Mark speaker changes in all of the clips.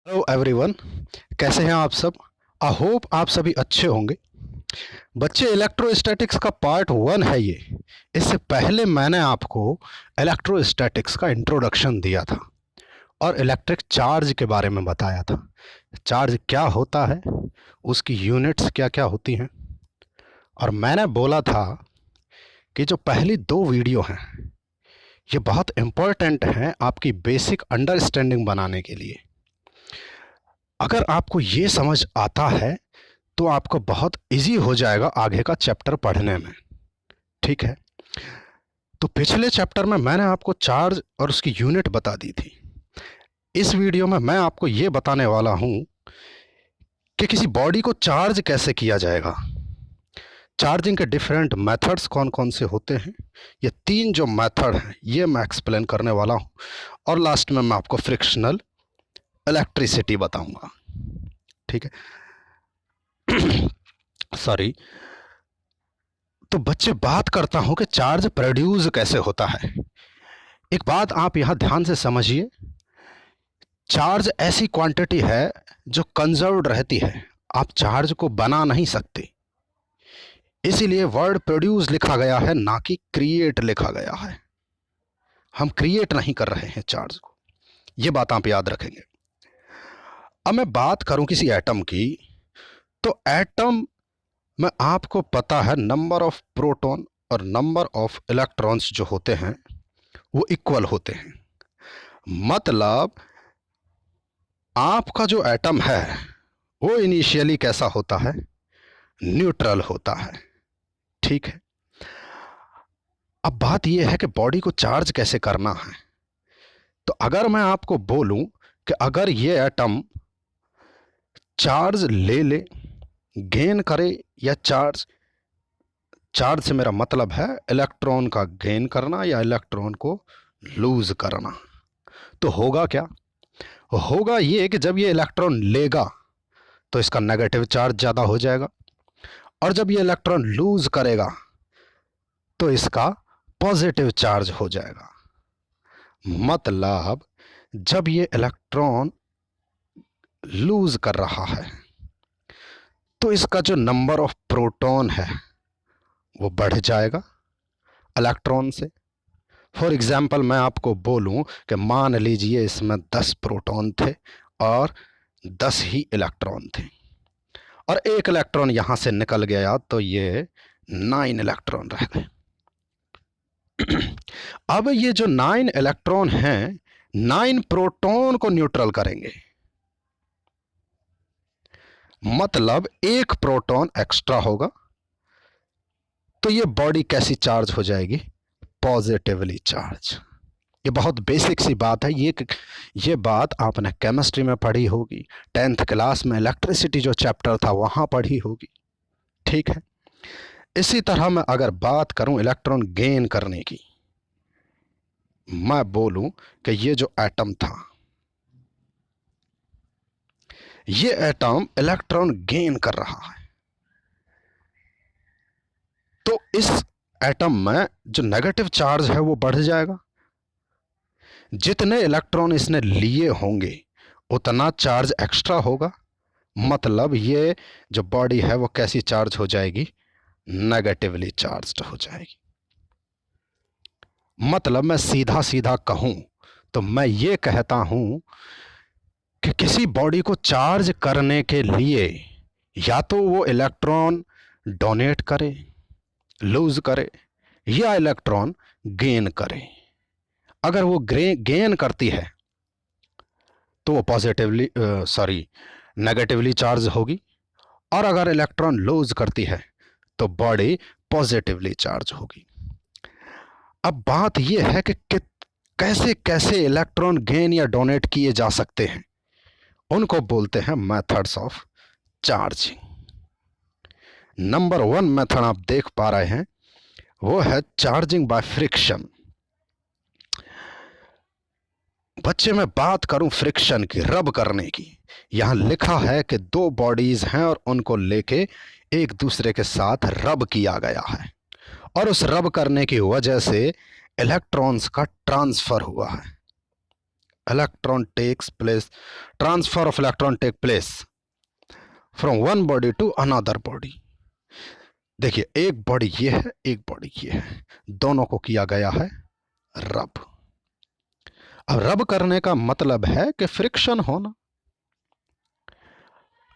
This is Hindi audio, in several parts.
Speaker 1: Hello everyone. कैसे हैं आप सब? आई होप आप सभी अच्छे होंगे। बच्चे, इलेक्ट्रोस्टैटिक्स का पार्ट 1 है ये। इससे पहले मैंने आपको इलेक्ट्रोस्टैटिक्स का इंट्रोडक्शन दिया था और इलेक्ट्रिक चार्ज के बारे में बताया था। चार्ज क्या होता है, उसकी यूनिट्स क्या क्या होती हैं। और मैंने बोला था कि जो पहली दो वीडियो हैं ये बहुत इम्पोर्टेंट हैं आपकी बेसिक अंडरस्टैंडिंग बनाने के लिए। अगर आपको ये समझ आता है तो आपको बहुत इजी हो जाएगा आगे का चैप्टर पढ़ने में। ठीक है, तो पिछले चैप्टर में मैंने आपको चार्ज और उसकी यूनिट बता दी थी। इस वीडियो में मैं आपको ये बताने वाला हूं कि किसी बॉडी को चार्ज कैसे किया जाएगा, चार्जिंग के डिफरेंट मेथड्स कौन कौन से होते हैं। ये तीन जो मेथड हैं ये मैं एक्सप्लेन करने वाला हूं और लास्ट में मैं आपको फ्रिक्शनल इलेक्ट्रिसिटी बताऊंगा। ठीक है सॉरी। तो बच्चे, बात करता हूं कि चार्ज प्रोड्यूस कैसे होता है। एक बात आप यहां ध्यान से समझिए, चार्ज ऐसी क्वांटिटी है जो कंजर्व्ड रहती है। आप चार्ज को बना नहीं सकते, इसीलिए वर्ड प्रोड्यूस लिखा गया है, ना कि क्रिएट लिखा गया है। हम क्रिएट नहीं कर रहे हैं चार्ज को, यह बात आप याद रखेंगे। अब मैं बात करूं किसी एटम की, तो एटम में आपको पता है नंबर ऑफ प्रोटॉन और नंबर ऑफ इलेक्ट्रॉन्स जो होते हैं वो इक्वल होते हैं। मतलब आपका जो एटम है वो इनिशियली कैसा होता है? न्यूट्रल होता है। ठीक है, अब बात यह है कि बॉडी को चार्ज कैसे करना है। तो अगर मैं आपको बोलूं कि अगर ये एटम चार्ज ले ले, गेन करे, या चार्ज चार्ज से मेरा मतलब है इलेक्ट्रॉन का गेन करना या इलेक्ट्रॉन को लूज करना, तो होगा क्या? होगा ये कि जब ये इलेक्ट्रॉन लेगा तो इसका नेगेटिव चार्ज ज़्यादा हो जाएगा, और जब ये इलेक्ट्रॉन लूज करेगा तो इसका पॉजिटिव चार्ज हो जाएगा। मतलब जब ये इलेक्ट्रॉन लूज कर रहा है तो इसका जो नंबर ऑफ प्रोटॉन है वो बढ़ जाएगा इलेक्ट्रॉन से। फॉर एग्जाम्पल मैं आपको बोलूं कि मान लीजिए इसमें 10 प्रोटॉन थे और 10 ही इलेक्ट्रॉन थे, और एक इलेक्ट्रॉन यहां से निकल गया तो ये 9 इलेक्ट्रॉन रह गए। अब ये जो 9 इलेक्ट्रॉन हैं 9 प्रोटॉन को न्यूट्रल करेंगे, मतलब एक प्रोटॉन एक्स्ट्रा होगा, तो ये बॉडी कैसी चार्ज हो जाएगी? Positively charge. ये बहुत बेसिक सी बात है, ये बात आपने केमिस्ट्री में पढ़ी होगी, 10th क्लास में इलेक्ट्रिसिटी जो चैप्टर था वहां पढ़ी होगी। ठीक है, इसी तरह मैं अगर बात करूं इलेक्ट्रॉन गेन करने की, मैं बोलूं कि ये जो एटम था, ये एटम इलेक्ट्रॉन गेन कर रहा है, तो इस एटम में जो नेगेटिव चार्ज है वो बढ़ जाएगा। जितने इलेक्ट्रॉन इसने लिए होंगे उतना चार्ज एक्स्ट्रा होगा, मतलब ये जो बॉडी है वो कैसी चार्ज हो जाएगी? नेगेटिवली चार्ज्ड हो जाएगी। मतलब मैं सीधा सीधा कहूं तो मैं ये कहता हूं कि किसी बॉडी को चार्ज करने के लिए या तो वो इलेक्ट्रॉन डोनेट करे, लूज करे, या इलेक्ट्रॉन गेन करे। अगर वो गेन करती है तो वो पॉजिटिवली नेगेटिवली चार्ज होगी, और अगर इलेक्ट्रॉन लूज करती है तो बॉडी पॉजिटिवली चार्ज होगी। अब बात यह है कि कैसे कैसे इलेक्ट्रॉन गेन या डोनेट किए जा सकते हैं, उनको बोलते हैं methods of charging. Number 1 method आप देख पा रहे हैं वो है चार्जिंग बाय फ्रिक्शन। बच्चे, मैं बात करूं फ्रिक्शन की, रब करने की, यहां लिखा है कि दो बॉडीज हैं और उनको लेके एक दूसरे के साथ रब किया गया है, और उस रब करने की वजह से इलेक्ट्रॉन्स का ट्रांसफर हुआ है। Electron takes place, transfer of electron take place from one body to another body. देखिए, एक बॉडी ये है, एक बॉडी ये है, दोनों को किया गया है रब। अब रब करने का मतलब है कि फ्रिक्शन होना।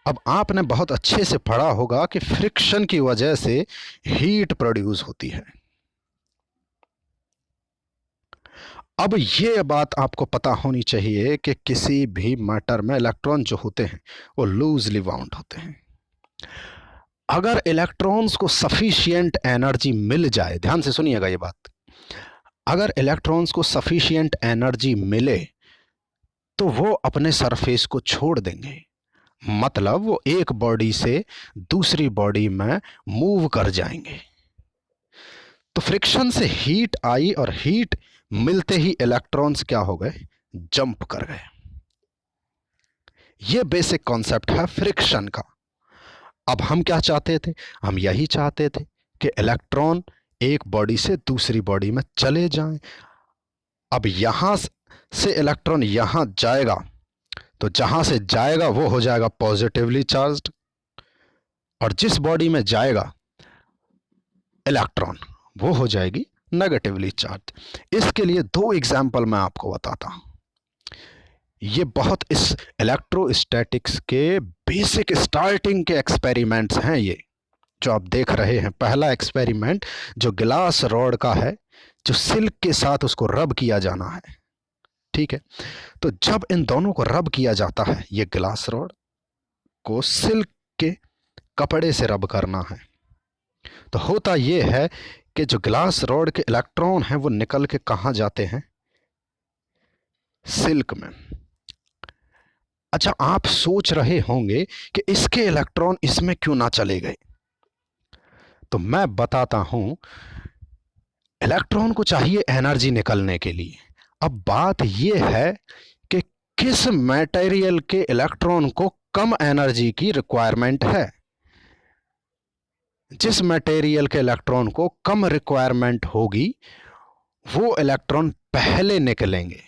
Speaker 1: अब आपने बहुत अच्छे से पढ़ा होगा कि फ्रिक्शन की वजह से हीट प्रोड्यूस होती है। अब ये बात आपको पता होनी चाहिए कि किसी भी मैटर में इलेक्ट्रॉन जो होते हैं वो लूजली बाउंड होते हैं। अगर इलेक्ट्रॉन्स को सफिशिएंट एनर्जी मिल जाए, ध्यान से सुनिएगा ये बात, अगर इलेक्ट्रॉन्स को सफिशिएंट एनर्जी मिले तो वो अपने सरफेस को छोड़ देंगे, मतलब वो एक बॉडी से दूसरी बॉडी में मूव कर जाएंगे। तो फ्रिक्शन से हीट आई और हीट मिलते ही इलेक्ट्रॉन्स क्या हो गए, जंप कर गए। ये बेसिक कॉन्सेप्ट है फ्रिक्शन का। अब हम क्या चाहते थे, हम यही चाहते थे कि इलेक्ट्रॉन एक बॉडी से दूसरी बॉडी में चले जाएं। अब यहां से इलेक्ट्रॉन यहां जाएगा तो जहां से जाएगा वो हो जाएगा पॉजिटिवली चार्ज्ड, और जिस बॉडी में जाएगा इलेक्ट्रॉन वो हो जाएगी नेगेटिवली चार्ज। इसके लिए दो एग्जाम्पल मैं आपको बताता हूं। ये बहुत इस इलेक्ट्रोस्टैटिक्स के बेसिक स्टार्टिंग के एक्सपेरिमेंट्स हैं ये जो आप देख रहे हैं। पहला एक्सपेरिमेंट जो ग्लास रॉड का है, जो सिल्क के साथ उसको रब किया जाना है, ठीक है। तो जब इन दोनों को रब किया जाता है, ये ग्लास रॉड को सिल्क के कपड़े से रब करना है, तो होता ये है कि जो ग्लास रॉड के इलेक्ट्रॉन हैं वो निकल के कहां जाते हैं, सिल्क में। अच्छा, आप सोच रहे होंगे कि इसके इलेक्ट्रॉन इसमें क्यों ना चले गए, तो मैं बताता हूं। इलेक्ट्रॉन को चाहिए एनर्जी निकलने के लिए। अब बात यह है कि किस मटेरियल के इलेक्ट्रॉन को कम एनर्जी की रिक्वायरमेंट है। जिस मटेरियल के इलेक्ट्रॉन को कम रिक्वायरमेंट होगी वो इलेक्ट्रॉन पहले निकलेंगे।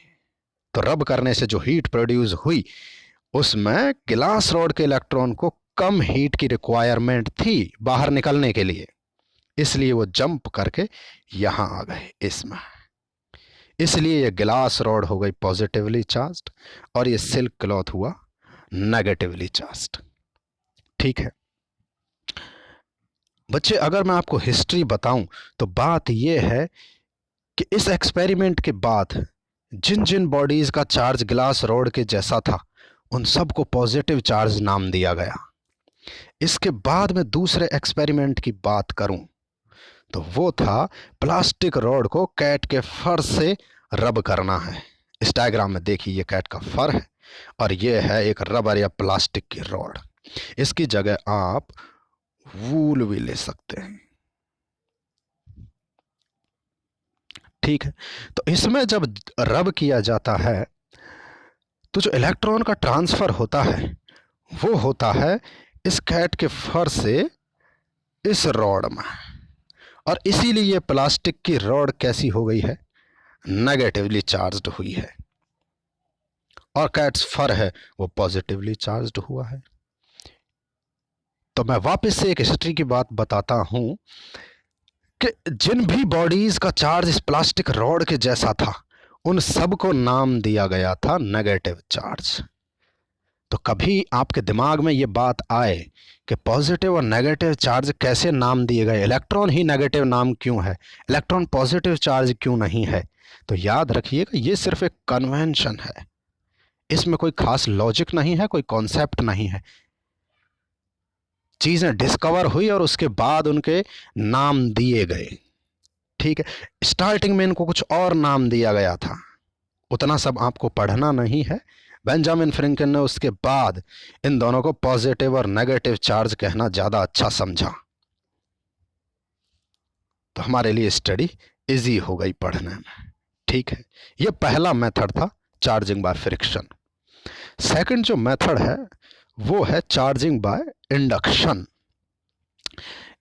Speaker 1: तो रब करने से जो हीट प्रोड्यूस हुई उसमें ग्लास रॉड के इलेक्ट्रॉन को कम हीट की रिक्वायरमेंट थी बाहर निकलने के लिए, इसलिए वो जंप करके यहां आ गए इसमें। इसलिए ये ग्लास रॉड हो गई पॉजिटिवली चार्ज्ड और ये सिल्क क्लॉथ हुआ नेगेटिवली चार्ज्ड। ठीक है बच्चे, अगर मैं आपको हिस्ट्री बताऊं तो बात यह है कि इस एक्सपेरिमेंट के बाद जिन जिन बॉडीज का चार्ज ग्लास रॉड के जैसा था उन सबको पॉजिटिव चार्ज नाम दिया गया। इसके बाद में दूसरे एक्सपेरिमेंट की बात करूं तो वो था प्लास्टिक रॉड को कैट के फर से रब करना है। इस डायग्राम में देखिए, ये कैट का फर है और ये है एक रबर या प्लास्टिक की रॉड। इसकी जगह आप वूल भी ले सकते हैं, ठीक है। तो इसमें जब रब किया जाता है तो जो इलेक्ट्रॉन का ट्रांसफर होता है वो होता है इस कैट के फर से इस रॉड में, और इसीलिए ये प्लास्टिक की रॉड कैसी हो गई है, नेगेटिवली चार्ज्ड हुई है, और कैट्स फर है वो पॉजिटिवली चार्ज्ड हुआ है। तो मैं वापस से एक हिस्ट्री की बात बताता हूं कि जिन भी बॉडीज का चार्ज इस प्लास्टिक रॉड के जैसा था उन सबको नाम दिया गया था नेगेटिव चार्ज। तो कभी आपके दिमाग में ये बात आए कि पॉजिटिव और नेगेटिव चार्ज कैसे नाम दिए गए, इलेक्ट्रॉन ही नेगेटिव नाम क्यों है, इलेक्ट्रॉन पॉजिटिव चार्ज क्यों नहीं है, तो याद रखिएगा ये सिर्फ एक कन्वेंशन है, इसमें कोई खास लॉजिक नहीं है, कोई कॉन्सेप्ट नहीं है। चीजें डिस्कवर हुई और उसके बाद उनके नाम दिए गए, ठीक है। स्टार्टिंग में इनको कुछ और नाम दिया गया था, उतना सब आपको पढ़ना नहीं है। बेंजामिन फ्रैंकलिन ने उसके बाद इन दोनों को पॉजिटिव और नेगेटिव चार्ज कहना ज़्यादा अच्छा समझा, तो हमारे लिए स्टडी इजी हो गई पढ़ने में, ठीक है। ये पहला मेथड था चार्जिंग बाय फ्रिक्शन। सेकंड जो मेथड है वो है चार्जिंग बाय इंडक्शन।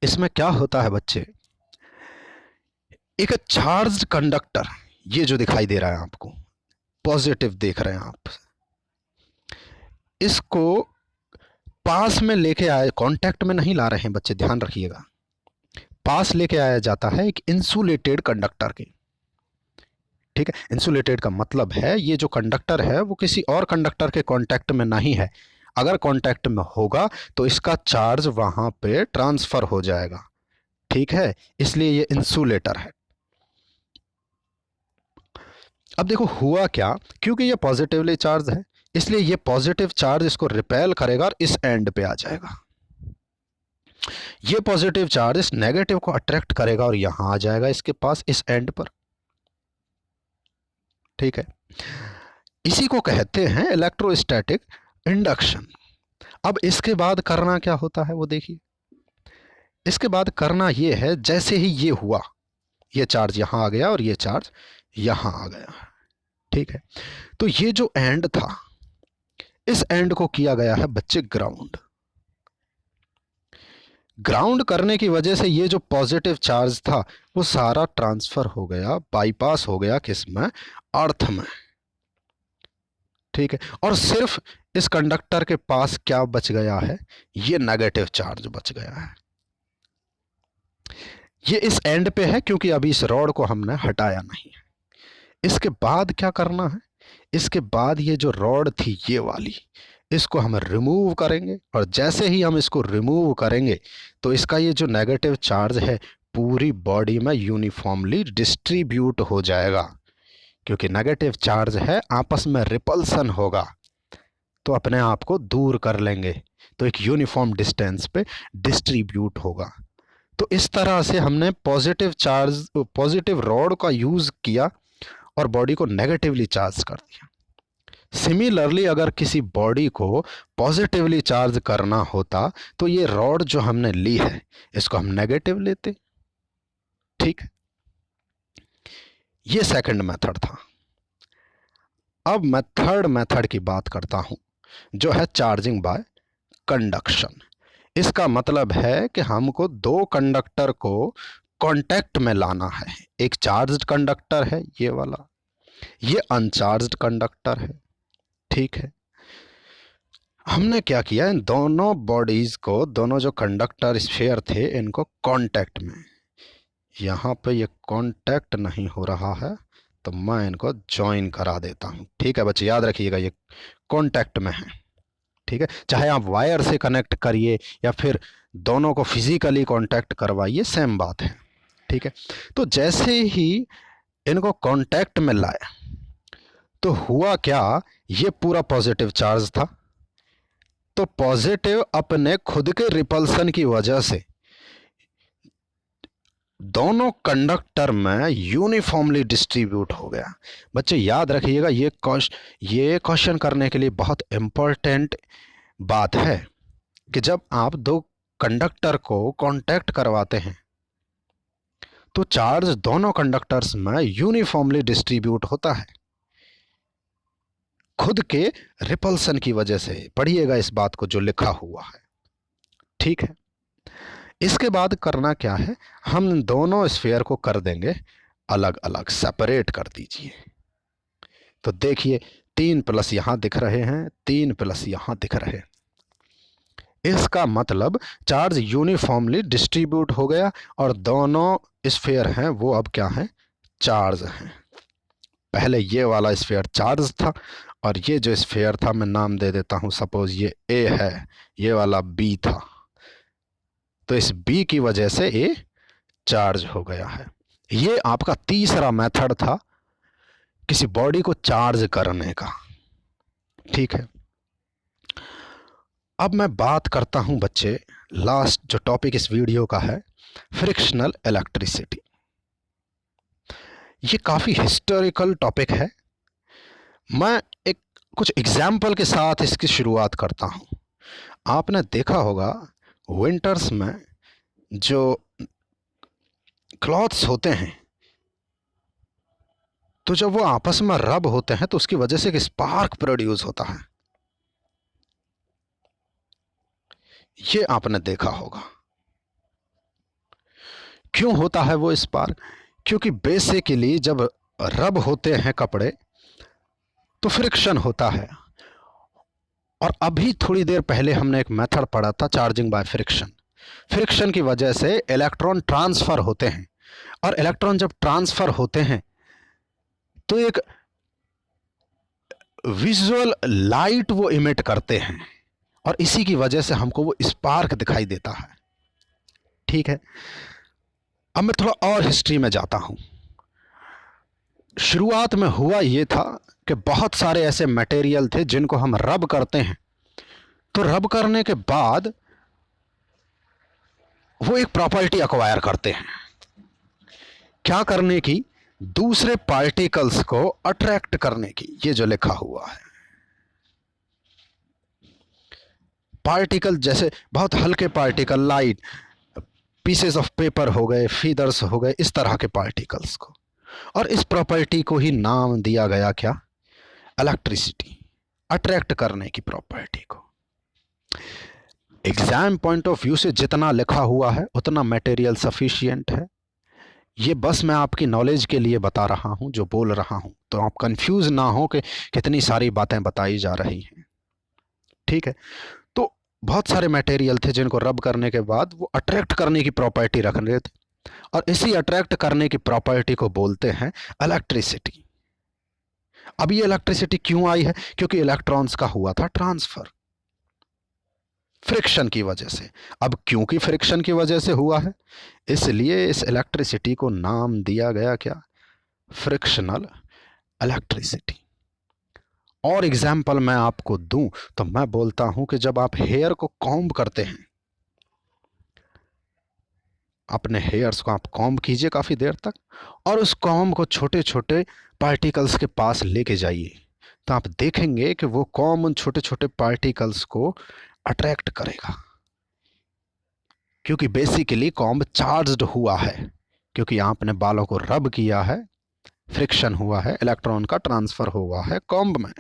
Speaker 1: इसमें क्या होता है बच्चे, एक चार्ज्ड कंडक्टर, ये जो दिखाई दे रहा है आपको, पॉजिटिव देख रहे हैं आप, इसको पास में लेके आए, कांटेक्ट में नहीं ला रहे हैं बच्चे, ध्यान रखिएगा। पास लेके आया जाता है एक इंसुलेटेड कंडक्टर के, ठीक है। इंसुलेटेड का मतलब है ये जो कंडक्टर है वो किसी और कंडक्टर के कांटेक्ट में नहीं है, अगर कांटेक्ट में होगा तो इसका चार्ज वहां पे ट्रांसफर हो जाएगा, ठीक है, इसलिए ये इंसुलेटर है। अब देखो हुआ क्या, क्योंकि ये पॉजिटिवली चार्ज है इसलिए ये पॉजिटिव चार्ज इसको रिपेल करेगा और इस एंड पे आ जाएगा। ये पॉजिटिव चार्ज इस नेगेटिव को अट्रैक्ट करेगा और यहां आ जाएगा इसके पास, इस एंड पर, ठीक है। इसी को कहते हैं इलेक्ट्रोस्टैटिक इंडक्शन। अब इसके बाद करना क्या होता है वो देखिए। इसके बाद करना ये है, जैसे ही ये हुआ, ये चार्ज यहां आ गया और ये चार्ज यहां आ गया, ठीक है। तो ये जो एंड था, इस एंड को किया गया है बच्चे ग्राउंड। ग्राउंड करने की वजह से ये जो पॉजिटिव चार्ज था वो सारा ट्रांसफर हो गया, बाईपास हो गया किसमें, अर्थ में, ठीक है। और सिर्फ इस कंडक्टर के पास क्या बच गया है, ये नेगेटिव चार्ज बच गया है। ये इस एंड पे है क्योंकि अभी इस रॉड को हमने हटाया नहीं है। इसके बाद क्या करना है, इसके बाद ये जो रॉड थी ये वाली, इसको हम रिमूव करेंगे, और जैसे ही हम इसको रिमूव करेंगे तो इसका ये जो नेगेटिव चार्ज है पूरी बॉडी में यूनिफॉर्मली डिस्ट्रीब्यूट हो जाएगा, क्योंकि नेगेटिव चार्ज है, आपस में रिपल्सन होगा तो अपने आप को दूर कर लेंगे, तो एक यूनिफॉर्म डिस्टेंस पे डिस्ट्रीब्यूट होगा। तो इस तरह से हमने पॉजिटिव चार्ज, पॉजिटिव रॉड का यूज़ किया और बॉडी को नेगेटिवली चार्ज कर दिया। सिमिलरली अगर किसी बॉडी को पॉजिटिवली चार्ज करना होता तो ये रॉड जो हमने ली है इसको हम नेगेटिव लेते, ठीक है। ये सेकंड मेथड था। अब मैं थर्ड मेथड की बात करता हूं जो है चार्जिंग बाय कंडक्शन। इसका मतलब है कि हमको दो कंडक्टर को कांटेक्ट में लाना है। एक चार्ज्ड कंडक्टर है ये वाला, ये अनचार्ज्ड कंडक्टर है, ठीक है। हमने क्या किया, इन दोनों बॉडीज को, दोनों जो कंडक्टर स्फीयर थे इनको कांटेक्ट में, यहाँ पे ये कांटेक्ट नहीं हो रहा है तो मैं इनको ज्वाइन करा देता हूँ, ठीक है बच्चे, याद रखिएगा ये कांटेक्ट में है, ठीक है। चाहे आप वायर से कनेक्ट करिए या फिर दोनों को फिजिकली कांटेक्ट करवाइए, सेम बात है, ठीक है। तो जैसे ही इनको कांटेक्ट में लाया तो हुआ क्या, ये पूरा पॉजिटिव चार्ज था, तो पॉजिटिव अपने खुद के रिपल्सन की वजह से दोनों कंडक्टर में यूनिफॉर्मली डिस्ट्रीब्यूट हो गया। बच्चे याद रखिएगा, ये क्वेश्चन करने के लिए बहुत इंपॉर्टेंट बात है कि जब आप दो कंडक्टर को कांटेक्ट करवाते हैं तो चार्ज दोनों कंडक्टर्स में यूनिफॉर्मली डिस्ट्रीब्यूट होता है खुद के रिपल्सन की वजह से। पढ़िएगा इस बात को जो लिखा हुआ है, ठीक है। इसके बाद करना क्या है, हम दोनों स्फीयर को कर देंगे अलग अलग, सेपरेट कर दीजिए। तो देखिए 3 प्लस यहां दिख रहे हैं, 3 प्लस यहां दिख रहे हैं, इसका मतलब चार्ज यूनिफॉर्मली डिस्ट्रीब्यूट हो गया और दोनों स्फीयर हैं वो अब क्या हैं, चार्ज हैं। पहले ये वाला स्फीयर चार्ज था और ये जो स्फीयर था मैं नाम दे देता हूं, सपोज ये ए है, ये वाला बी था, तो इस बी की वजह से ए चार्ज हो गया है। ये आपका तीसरा मेथड था किसी बॉडी को चार्ज करने का, ठीक है। अब मैं बात करता हूं बच्चे, लास्ट जो टॉपिक इस वीडियो का है, फ्रिक्शनल इलेक्ट्रिसिटी। ये काफ़ी हिस्टोरिकल टॉपिक है। मैं एक कुछ एग्जाम्पल के साथ इसकी शुरुआत करता हूं। आपने देखा होगा विंटर्स में जो क्लॉथ्स होते हैं तो जब वो आपस में रब होते हैं तो उसकी वजह से एक स्पार्क प्रोड्यूस होता है, ये आपने देखा होगा। क्यों होता है वो स्पार्क, क्योंकि बेसिकली जब रब होते हैं कपड़े तो फ्रिक्शन होता है। और अभी थोड़ी देर पहले हमने एक मेथड पढ़ा था, चार्जिंग बाय फ्रिक्शन। फ्रिक्शन की वजह से इलेक्ट्रॉन ट्रांसफर होते हैं, और इलेक्ट्रॉन जब ट्रांसफर होते हैं तो एक विजुअल लाइट वो इमिट करते हैं, और इसी की वजह से हमको वो स्पार्क दिखाई देता है। ठीक है, अब मैं थोड़ा और हिस्ट्री में जाता हूं। शुरुआत में हुआ ये था कि बहुत सारे ऐसे मटेरियल थे जिनको हम रब करते हैं, तो रब करने के बाद वो एक प्रॉपर्टी अक्वायर करते हैं। क्या करने की? दूसरे पार्टिकल्स को अट्रैक्ट करने की। ये जो लिखा हुआ है, पार्टिकल जैसे बहुत हल्के particle, light pieces of paper हो गए, फीदर्स हो गए, इस तरह के पार्टिकल्स को। और इस प्रॉपर्टी को ही नाम दिया गया क्या? इलेक्ट्रिसिटी, अट्रैक्ट करने की प्रॉपर्टी को। एग्जाम पॉइंट ऑफ व्यू से जितना लिखा हुआ है उतना मटेरियल सफिशिएंट है। ये बस मैं आपकी नॉलेज के लिए बता रहा हूं, जो बोल रहा हूं, तो आप कंफ्यूज ना हो कि कितनी सारी बातें बताई जा रही हैं। ठीक है, तो बहुत सारे मटेरियल थे जिनको रब करने के बाद वो अट्रैक्ट करने की प्रॉपर्टी रख रहे थे, और इसी अट्रैक्ट करने की प्रॉपर्टी को बोलते हैं इलेक्ट्रिसिटी। अब ये इलेक्ट्रिसिटी क्यों आई है? क्योंकि इलेक्ट्रॉन्स का हुआ था ट्रांसफर फ्रिक्शन की वजह से। अब क्योंकि फ्रिक्शन की वजह से हुआ है, इसलिए इस इलेक्ट्रिसिटी को नाम दिया गया क्या? Frictional electricity. और एग्जाम्पल मैं आपको दूं तो मैं बोलता हूं कि जब आप हेयर को कॉम्ब करते हैं, अपने हेयर्स को आप कॉम्ब कीजिए काफ़ी देर तक, और उस कॉम्ब को छोटे छोटे पार्टिकल्स के पास लेके जाइए, तो आप देखेंगे कि वो कॉम्ब उन छोटे छोटे पार्टिकल्स को अट्रैक्ट करेगा। क्योंकि बेसिकली कॉम्ब चार्ज्ड हुआ है, क्योंकि आपने बालों को रब किया है, फ्रिक्शन हुआ है, इलेक्ट्रॉन का ट्रांसफर हुआ है कॉम्ब में।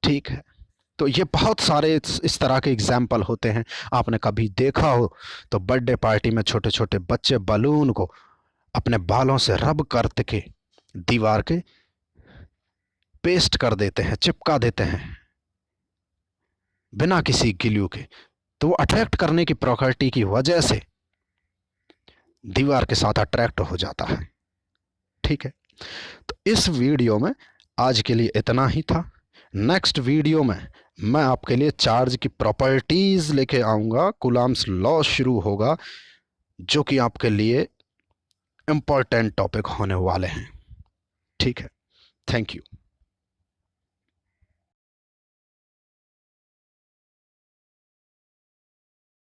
Speaker 1: ठीक है, तो ये बहुत सारे इस तरह के एग्जाम्पल होते हैं। आपने कभी देखा हो तो बर्थडे पार्टी में छोटे छोटे बच्चे बलून को अपने बालों से रब करके दीवार के पेस्ट कर देते हैं, चिपका देते हैं बिना किसी ग्लू के, तो वो अट्रैक्ट करने की प्रॉपर्टी की वजह से दीवार के साथ अट्रैक्ट हो जाता है। ठीक है, तो इस वीडियो में आज के लिए इतना ही था। नेक्स्ट वीडियो में मैं आपके लिए चार्ज की प्रॉपर्टीज लेके आऊंगा, कूलम्ब्स लॉ शुरू होगा, जो कि आपके लिए इंपॉर्टेंट टॉपिक होने वाले हैं। ठीक है, थैंक यू।